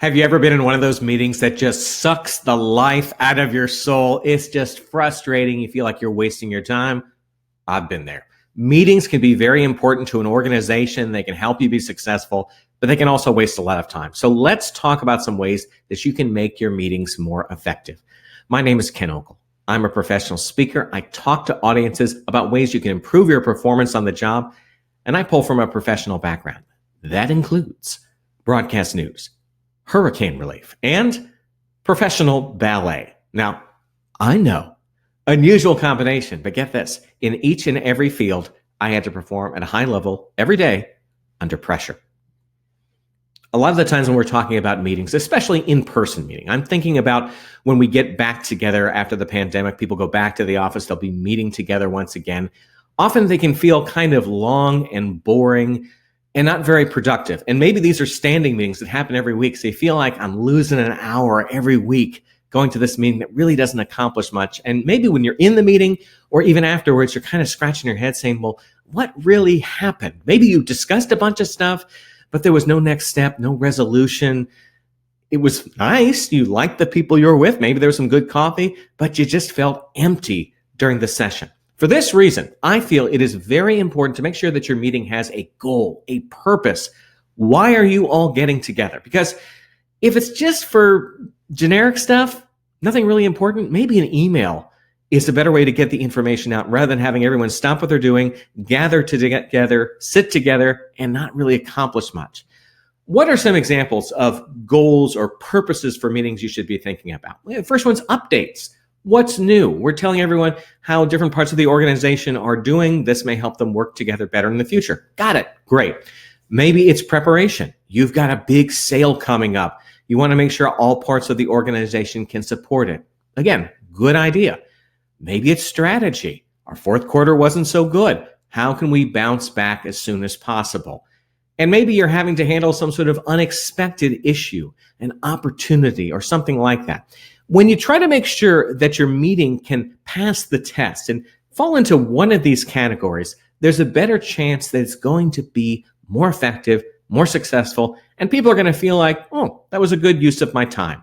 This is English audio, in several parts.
Have you ever been in one of those meetings that just sucks the life out of your soul? It's just frustrating. You feel like you're wasting your time. I've been there. Meetings can be very important to an organization. They can help you be successful, but they can also waste a lot of time. So let's talk about some ways that you can make your meetings more effective. My name is Ken Okel. I'm a professional speaker. I talk to audiences about ways you can improve your performance on the job, and I pull from a professional background. That includes broadcast news, hurricane relief, and professional ballet. Now, I know, unusual combination, but get this. In each and every field, I had to perform at a high level every day under pressure. A lot of the times when we're talking about meetings, especially in-person meeting, I'm thinking about when we get back together after the pandemic, people go back to the office, they'll be meeting together once again. Often they can feel kind of long and boring and not very productive. And maybe these are standing meetings that happen every week. So you feel like I'm losing an hour every week going to this meeting that really doesn't accomplish much. And maybe when you're in the meeting or even afterwards, you're kind of scratching your head saying, well, what really happened? Maybe you discussed a bunch of stuff, but there was no next step, no resolution. It was nice. You liked the people you were with. Maybe there was some good coffee, but you just felt empty during the session. For this reason, I feel it is very important to make sure that your meeting has a goal, a purpose. Why are you all getting together? Because if it's just for generic stuff, nothing really important, maybe an email is a better way to get the information out rather than having everyone stop what they're doing, gather together, sit together, and not really accomplish much. What are some examples of goals or purposes for meetings you should be thinking about? The first one's updates. What's new? We're telling everyone how different parts of the organization are doing. This may help them work together better in the future. Got it. Great. Maybe it's preparation. You've got a big sale coming up. You want to make sure all parts of the organization can support it. Again, good idea. Maybe it's strategy. Our fourth quarter wasn't so good. How can we bounce back as soon as possible? And maybe you're having to handle some sort of unexpected issue, an opportunity, or something like that. When you try to make sure that your meeting can pass the test and fall into one of these categories, there's a better chance that it's going to be more effective, more successful, and people are going to feel like, oh, that was a good use of my time.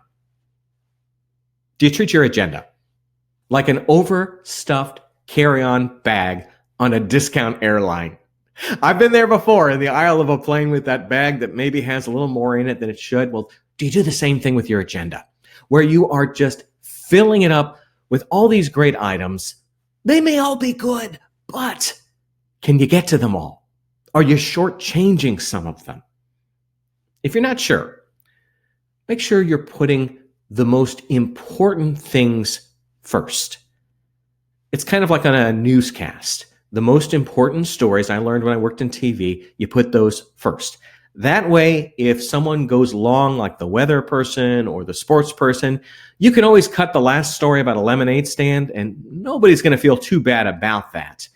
Do you treat your agenda like an overstuffed carry-on bag on a discount airline? I've been there before in the aisle of a plane with that bag that maybe has a little more in it than it should. Well, do you do the same thing with your agenda, where you are just filling it up with all these great items? They may all be good, but can you get to them all? Are you shortchanging some of them? If you're not sure, make sure you're putting the most important things first. It's kind of like on a newscast. The most important stories I learned when I worked in TV, you put those first. That way, if someone goes long, like the weather person or the sports person, you can always cut the last story about a lemonade stand and nobody's going to feel too bad about that.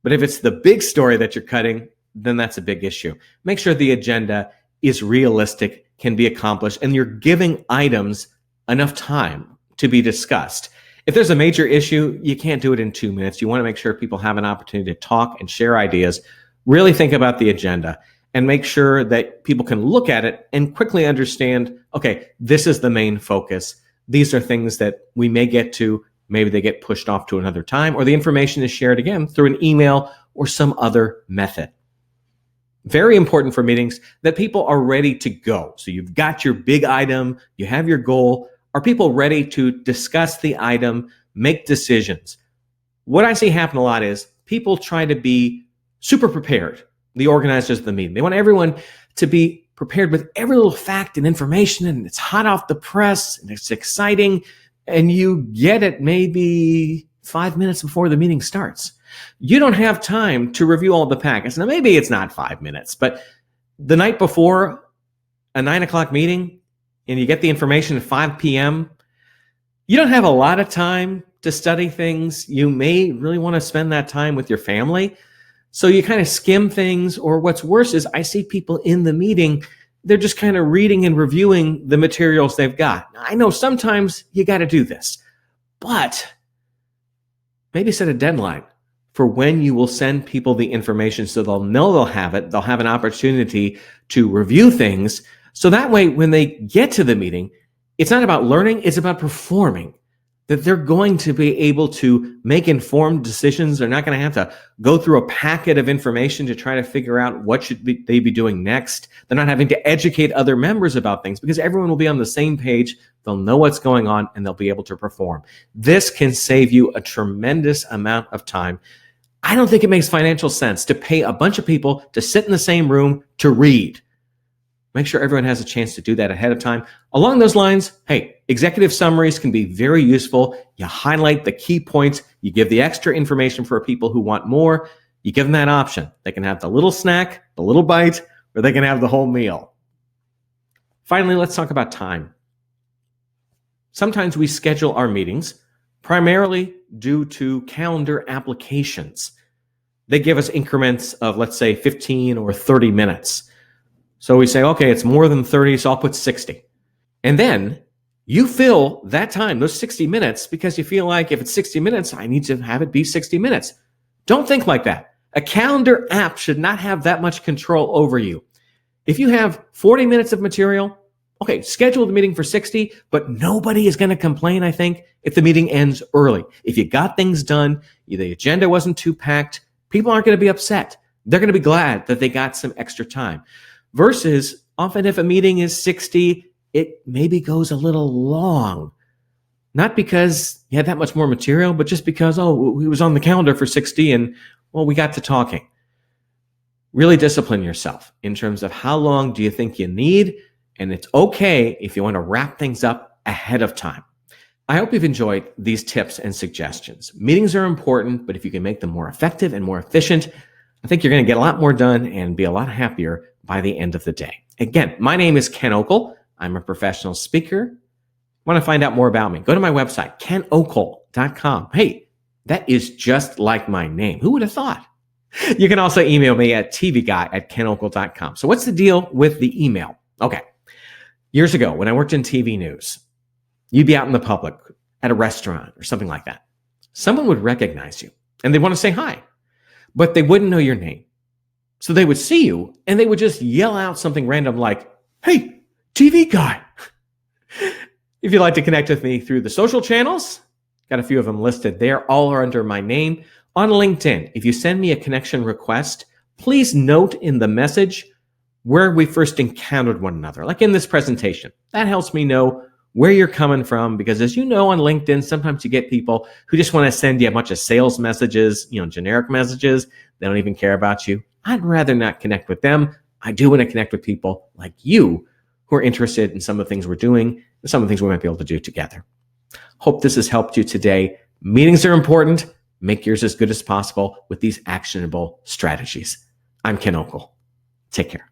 But if it's the big story that you're cutting, then that's a big issue. Make sure the agenda is realistic, can be accomplished, and you're giving items enough time to be discussed. If there's a major issue, you can't do it in 2 minutes. You want to make sure people have an opportunity to talk and share ideas. Really think about the agenda and make sure that people can look at it and quickly understand, okay, this is the main focus. These are things that we may get to. Maybe they get pushed off to another time, or the information is shared again through an email or some other method. Very important for meetings that people are ready to go. So you've got your big item, you have your goal. Are people ready to discuss the item, make decisions? What I see happen a lot is people try to be super prepared, the organizers of the meeting. They want everyone to be prepared with every little fact and information, and it's hot off the press, and it's exciting, and you get it maybe 5 minutes before the meeting starts. You don't have time to review all the packets. Now, maybe it's not 5 minutes, but the night before a 9 o'clock meeting, and you get the information at 5 p.m., you don't have a lot of time to study things. You may really want to spend that time with your family. So you kind of skim things, or what's worse is I see people in the meeting, they're just kind of reading and reviewing the materials they've got. I know sometimes you got to do this, but maybe set a deadline for when you will send people the information so they'll know they'll have it. They'll have an opportunity to review things So that way, when they get to the meeting, it's not about learning, it's about performing. That they're going to be able to make informed decisions. They're not going to have to go through a packet of information to try to figure out what they be doing next. They're not having to educate other members about things because everyone will be on the same page. They'll know what's going on and they'll be able to perform. This can save you a tremendous amount of time. I don't think it makes financial sense to pay a bunch of people to sit in the same room to read. Make sure everyone has a chance to do that ahead of time. Along those lines, hey, executive summaries can be very useful. You highlight the key points. You give the extra information for people who want more. You give them that option. They can have the little snack, the little bite, or they can have the whole meal. Finally, let's talk about time. Sometimes we schedule our meetings primarily due to calendar applications. They give us increments of, let's say, 15 or 30 minutes. So we say, okay, it's more than 30, so I'll put 60. And then you fill that time, those 60 minutes, because you feel like if it's 60 minutes, I need to have it be 60 minutes. Don't think like that. A calendar app should not have that much control over you. If you have 40 minutes of material, okay, schedule the meeting for 60, but nobody is going to complain, I think, if the meeting ends early. If you got things done, the agenda wasn't too packed, people aren't going to be upset. They're going to be glad that they got some extra time. Versus often if a meeting is 60, it maybe goes a little long. Not because you had that much more material, but just because, it was on the calendar for 60 and, we got to talking. Really discipline yourself in terms of how long do you think you need, and it's okay if you want to wrap things up ahead of time. I hope you've enjoyed these tips and suggestions. Meetings are important, but if you can make them more effective and more efficient, I think you're going to get a lot more done and be a lot happier by the end of the day. Again, my name is Ken Okel. I'm a professional speaker. Want to find out more about me? Go to my website, kenokel.com. Hey, that is just like my name. Who would have thought? You can also email me at tvguy@kenokel.com. So what's the deal with the email? Okay. Years ago, when I worked in TV news, you'd be out in the public at a restaurant or something like that. Someone would recognize you and they want to say hi, but they wouldn't know your name. So they would see you and they would just yell out something random like, "Hey, TV guy." If you'd like to connect with me through the social channels, got a few of them listed there. All are under my name. On LinkedIn, if you send me a connection request, please note in the message where we first encountered one another, like in this presentation. That helps me know where you're coming from, because as you know, on LinkedIn, sometimes you get people who just want to send you a bunch of sales messages, generic messages. They don't even care about you. I'd rather not connect with them. I do want to connect with people like you who are interested in some of the things we're doing and some of the things we might be able to do together. Hope this has helped you today. Meetings are important. Make yours as good as possible with these actionable strategies. I'm Ken Okel. Take care.